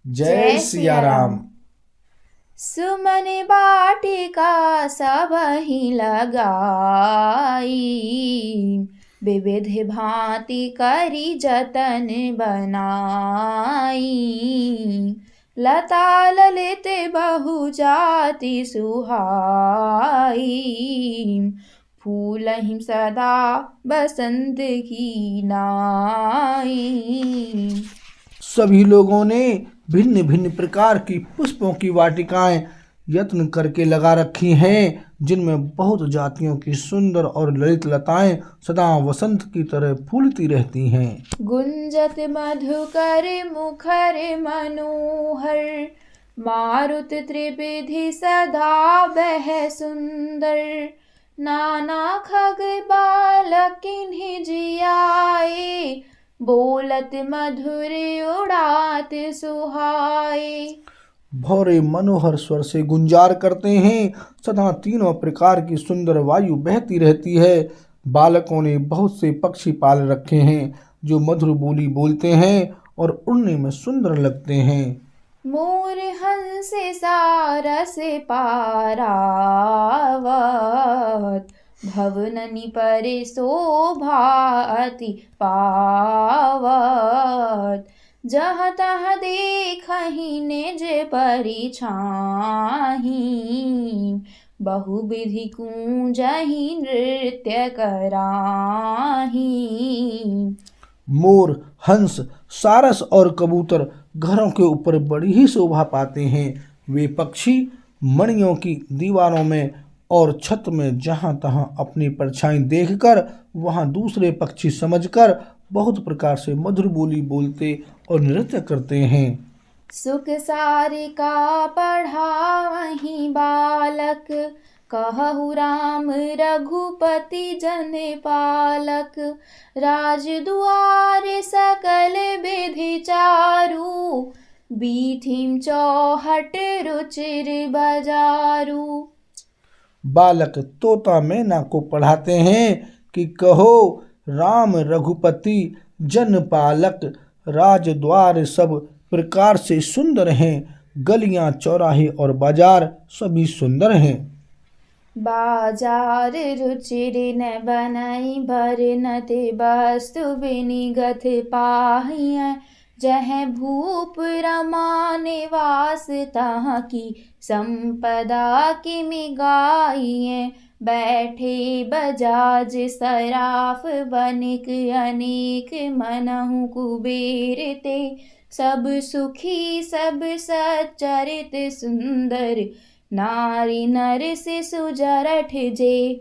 जय सिया राम। सुमन बाटिका सबहि लगाई, विविध भांति करी जतन बनाई। लता ललित बहुजाति सुहाई, फूलहिं सदा बसंत की नाई। सभी लोगों ने भिन्न भिन्न प्रकार की पुष्पों की वाटिकाएं यत्न करके लगा रखी हैं, जिनमें बहुत जातियों की सुंदर और ललित लताएं सदा वसंत की तरह फूलती रहती हैं। गुंजत मधुकर मुखर मनोहर, मारुत त्रिविधि सदा बह सुंदर। नाना खग बालक इन्हीं जियाए, बोलत मधुर उड़ात सुहाए। भौरे मनोहर स्वर से गुंजार करते हैं, सदा तीनों प्रकार की सुंदर वायु बहती रहती है। बालकों ने बहुत से पक्षी पाल रखे हैं जो मधुर बोली बोलते हैं और उड़ने में सुंदर लगते हैं। मोर हंस सारस पारावत, भवननि पर शोभा अति पावत। जहाँ तहाँ देखहि निज परिछाहि, बहुविधि कूंजहि नृत्य कराहि। मोर, हंस, सारस और कबूतर घरों के ऊपर बड़ी ही शोभा पाते हैं। वे पक्षी मणियों की दीवारों में और छत में जहाँ तहाँ अपनी परछाई देखकर वहाँ दूसरे पक्षी समझकर बहुत प्रकार से मधुर बोली बोलते और नृत्य करते हैं। सुख सारिका पढ़ावहि बालक, कहु राम रघुपति जन पालक। राजदुआर सकल विधि चारु, बीथिम चौहट रुचिर बजारू। बालक तोता मैना को पढ़ाते हैं कि कहो राम रघुपति जन पालक। राजद्वार सब प्रकार से सुंदर हैं, गलियां चौराहे और बाजार सभी सुंदर हैं। बाजार रुचिर न बनई भरनत, वस्तु बिनिगत पाहिय। जह भूप रमा निवास, तहाँ की संपदा किमि गाइए। बैठे बजाज सराफ बनिक अनेक, मनहु कुबेर ते सब सुखी सब सच्चरित सुंदर। नारी नर से सुजरठ जे।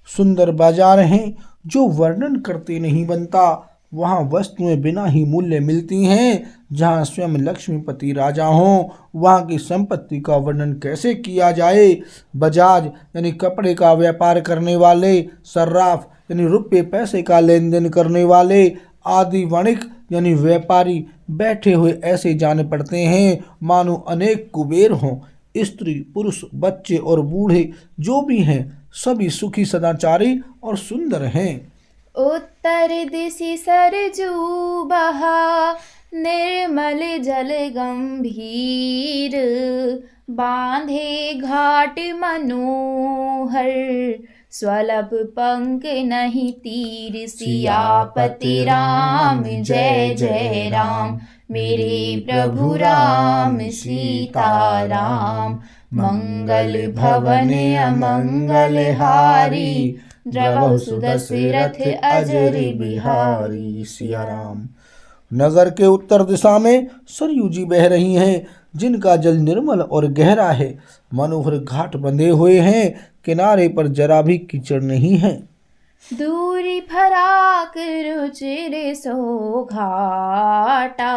सुंदर बाजार हैं जो वर्णन करते नहीं बनता। वहाँ वस्तुएं बिना ही मूल्य मिलती हैं। जहाँ स्वयं लक्ष्मीपति राजा हों, वहाँ की संपत्ति का वर्णन कैसे किया जाए। बजाज यानी कपड़े का व्यापार करने वाले, सर्राफ यानी रुपये पैसे का लेन देन करने वाले, आदि वणिक यानी व्यापारी बैठे हुए ऐसे जान पड़ते हैं मानो अनेक कुबेर हों। स्त्री पुरुष बच्चे और बूढ़े जो भी हैं सभी सुखी सदाचारी और सुंदर हैं। उत्तर दिशि सरजू बहा, निर्मल जल गंभीर। बांधे घाट मनोहर, स्वल्प पंख नहीं तीर। सियापति राम जय जय राम, मेरे प्रभु राम सीताराम। मंगल भवन अमंगल हारी, द्रवहु सुदशरथ अजर बिहारी। सिया राम। नगर के उत्तर दिशा में सरयू जी बह रही हैं, जिनका जल निर्मल और गहरा है। मनोहर घाट बंधे हुए हैं, किनारे पर जरा भी कीचड़ नहीं है। दूरी फराक रुचिर सो घाटा,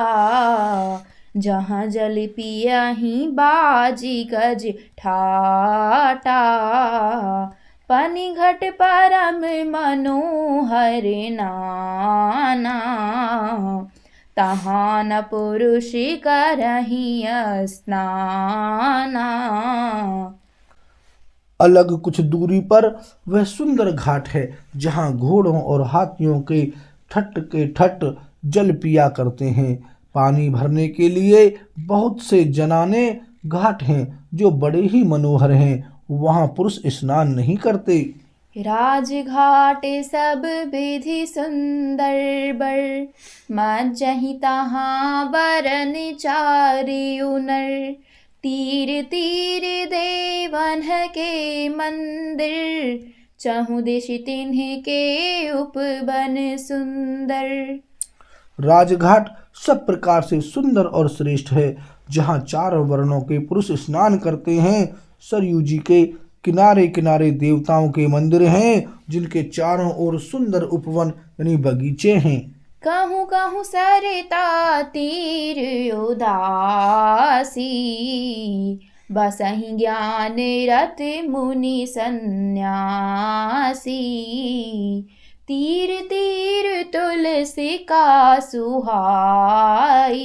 जहाँ जल पियहि बाजी गज ठाटा। पनिघट परम मनोहर नाना, तहाँ न पुरुष करहि स्नाना। अलग कुछ दूरी पर वह सुंदर घाट है, जहाँ घोड़ों और हाथियों के ठट जल पिया करते हैं। पानी भरने के लिए बहुत से जनाने घाट हैं जो बड़े ही मनोहर हैं। वहाँ पुरुष स्नान नहीं करते। राजघाट सब विधि सुंदर बर, मज्जहि तहाँ बरन चारियु नर। तीर तीर देवन के मंदिर, चहु दिश तिन्ह के उपवन सुंदर। राजघाट सब प्रकार से सुंदर और श्रेष्ठ है, जहाँ चारों वर्णों के पुरुष स्नान करते हैं। सरयू जी के किनारे किनारे देवताओं के मंदिर हैं, जिनके चारों ओर सुंदर उपवन यानी बगीचे हैं। कहूँ कहूँ सरता तीर उदासी, बसहि ज्ञान रत मुनि सन्यासी। तीर तीर तुलसी का सुहाई,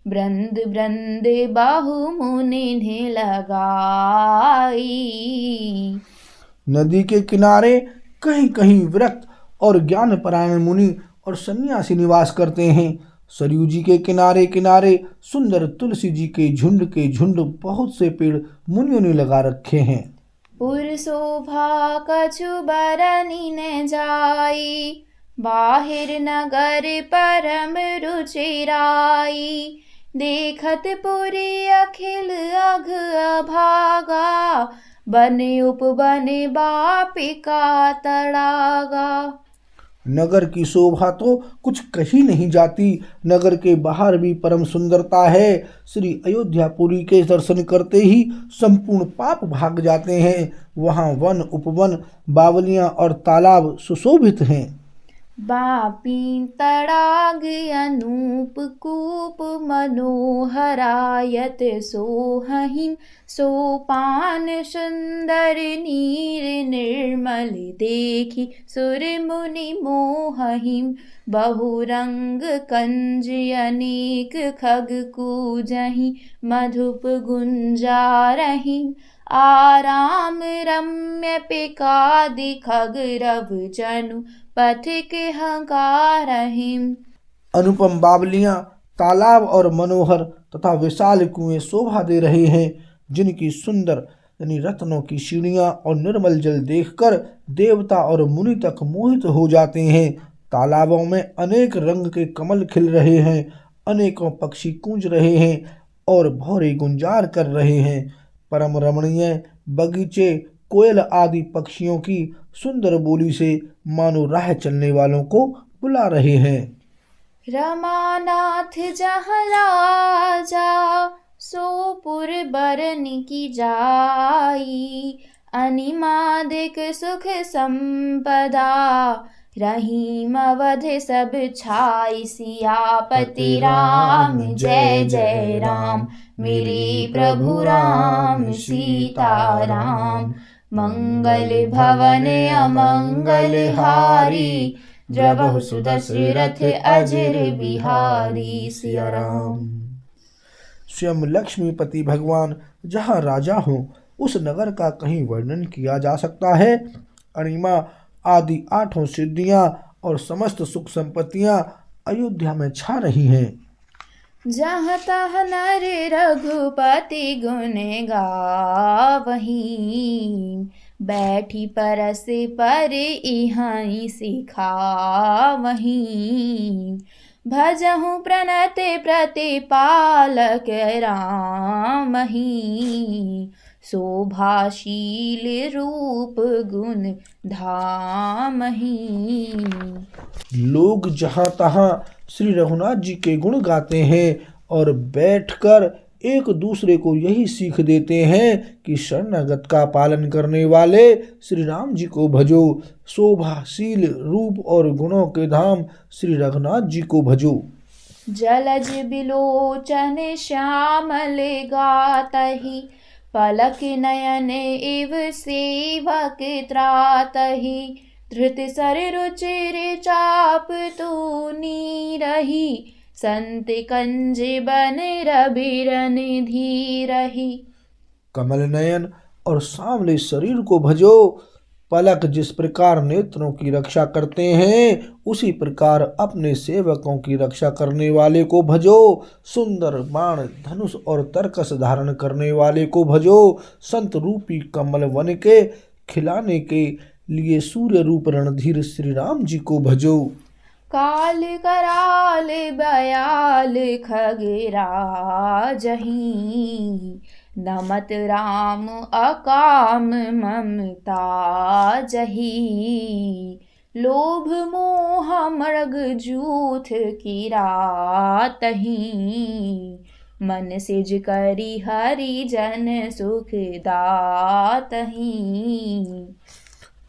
वृंद वृंद बहु मुनि लगाई। नदी के किनारे कहीं कहीं विरक्त और ज्ञान परायण मुनि और सन्यासी निवास करते हैं। सरयू जी के किनारे किनारे सुंदर तुलसी जी के झुंड बहुत से पेड़ मुनियों ने लगा रखे हैं। पुर शोभा कछु बरनी न जाई, बाहिर नगर परम रुचिराई। देखत पुरी अखिल अघ अभागा, बने उपवन बापिका तड़ागा। नगर की शोभा तो कुछ कही नहीं जाती। नगर के बाहर भी परम सुंदरता है। श्री अयोध्यापुरी के दर्शन करते ही संपूर्ण पाप भाग जाते हैं। वहाँ वन उपवन बावलियाँ और तालाब सुशोभित हैं। बापी तड़ाग अनूप कूप मनोहरायत सोहहिम। सोपान सुंदर नीर निर्मल देखी, सुर मुनि मोहहिम। बहुरंग कंज अनेक खग कूजहि, मधुप गुंजारहिम। आराम रम्य पिकादि खग रव जनु, पथिक हंकारहिम। अनुपम बावलियाँ, तालाब और मनोहर तथा विशाल कुएं शोभा दे रहे हैं, जिनकी सुंदर यानी रत्नों की सीढ़ियाँ और निर्मल जल देखकर देवता और मुनि तक मोहित हो जाते हैं। तालाबों में अनेक रंग के कमल खिल रहे हैं, अनेकों पक्षी कूंज रहे हैं और भौरे गुंजार कर रहे हैं। परम रमणीय बगीचे कोयल आदि पक्षियों की सुंदर बोली से मानो राह चलने वालों को बुला रहे हैं। रमानाथ जहाँ राजा, सोपुर बरन की जाई। अनिमादिक सुख संपदा, रहीम अवध सब छाई। सियापति राम जय जय राम, मेरे प्रभु राम सीताराम। मंगल भवन अमंगल हारी, द्रवहु सुदशरथ अजर बिहारी। सिया राम। स्वयं लक्ष्मीपति भगवान जहाँ राजा हो, उस नगर का कहीं वर्णन किया जा सकता है। अणिमा आदि 8 सिद्धियां और समस्त सुख संपत्तियां अयोध्या में छा रही हैं। जहाँ तह नर रघुपति गुण गावहीं, बैठी परस पर इहाई सिखावहीं। भजहु प्रणत प्रतिपालक रामहि, शोभाशील रूप गुण धामहि। लोग जहाँ तहाँ श्री रघुनाथ जी के गुण गाते हैं और बैठकर एक दूसरे को यही सीख देते हैं कि शरणागत का पालन करने वाले श्री राम जी को भजो। शोभाशील रूप और गुणों के धाम श्री रघुनाथ जी को भजो। जलज बिलोचन श्यामल गातहि, पलक नयन इव सेवक त्रातहि। धृत सर रुचिर चाप तूनी रही, संत कंज बन रबिरन धीरहि। कमल नयन और सांवले शरीर को भजो, पलक जिस प्रकार नेत्रों की रक्षा करते हैं, उसी प्रकार अपने सेवकों की रक्षा करने वाले को भजो। सुंदर बाण, धनुष और तरकस धारण करने वाले को भजो। संत रूपी कमल वन के खिलाने के लिए सूर्य रूप रणधीर श्री राम जी को भजो। काल कराल बयाल खगराजही, नमत राम अकाम ममता जही। लोभ मोह मृग जूथ किरातही, मन सिज करी हरि जन सुख दातही।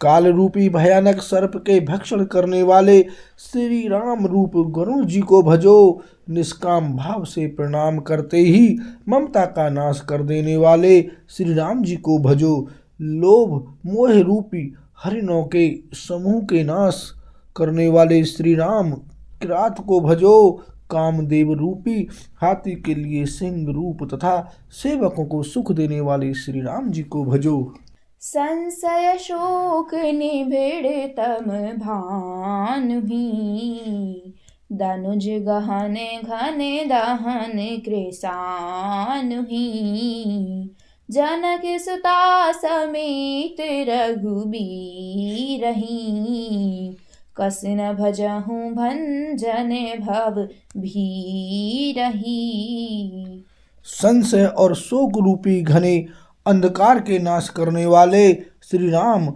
काल रूपी भयानक सर्प के भक्षण करने वाले श्री राम रूप गरुण जी को भजो। निष्काम भाव से प्रणाम करते ही ममता का नाश कर देने वाले श्री राम जी को भजो। लोभ मोह रूपी हरिणों के समूह के नाश करने वाले श्री राम किरात को भजो। कामदेव रूपी हाथी के लिए सिंह रूप तथा सेवकों को सुख देने वाले श्री राम जी को भजो। संशय शोक निबिड़ तम भानुहि, दनुज गहन घन दहन कृशानुहि। जनक सुता समेत रघुबीरहि, कस न भजहु भंजन भव भीरहि। संशय और शोक रूपी घने अंधकार के नाश करने वाले श्री राम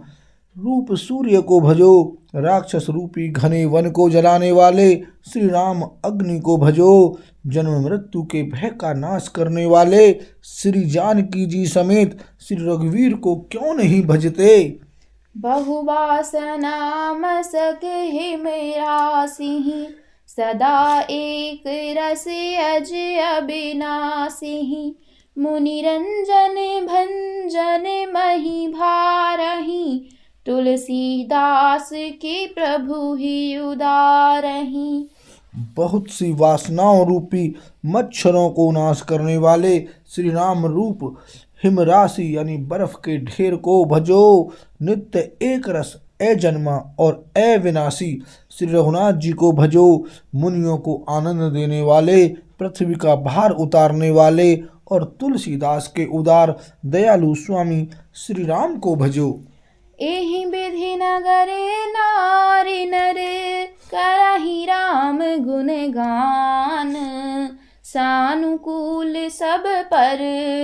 रूप सूर्य को भजो। राक्षस रूपी घने वन को जलाने वाले श्री राम अग्नि को भजो। जन्म मृत्यु के भय का नाश करने वाले श्री जानकी जी समेत श्री रघुवीर को क्यों नहीं भजते। बहुवासना मसक हिम रासिहि, सदा एक रस अज अविनाशिहि। मुनिरंजन भंजन मही भारहि, तुलसीदास के प्रभु ही उदारहि। बहुत सी वासनाओं रूपी मच्छरों को नाश करने वाले श्री राम रूप हिमराशि यानी बर्फ के ढेर को भजो। नित्य एक रस अजन्मा और अविनाशी श्री रघुनाथ जी को भजो। मुनियों को आनंद देने वाले, पृथ्वी का भार उतारने वाले और तुलसीदास के उदार दयालु स्वामी श्री राम को भजो। एहि विधि नगर नारी नर, करहि राम गुण गान। सानुकूल सब पर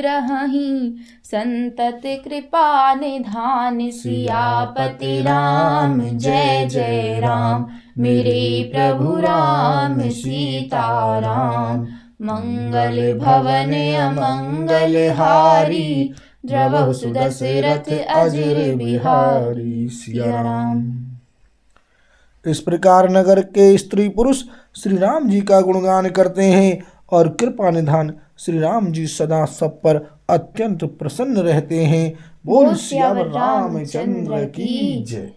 रहहि, संतत कृपा निधान। सियापति राम जय जय राम, मेरे प्रभु राम सीताराम। मंगल भवन अमंगल हारी, द्रवहु सुदशरथ अजर बिहारी। सिया राम। इस प्रकार नगर के स्त्री पुरुष श्री राम जी का गुणगान करते हैं और कृपा निधान श्री राम जी सदा सब पर अत्यंत प्रसन्न रहते हैं। बोल सियावर रामचंद्र की जय।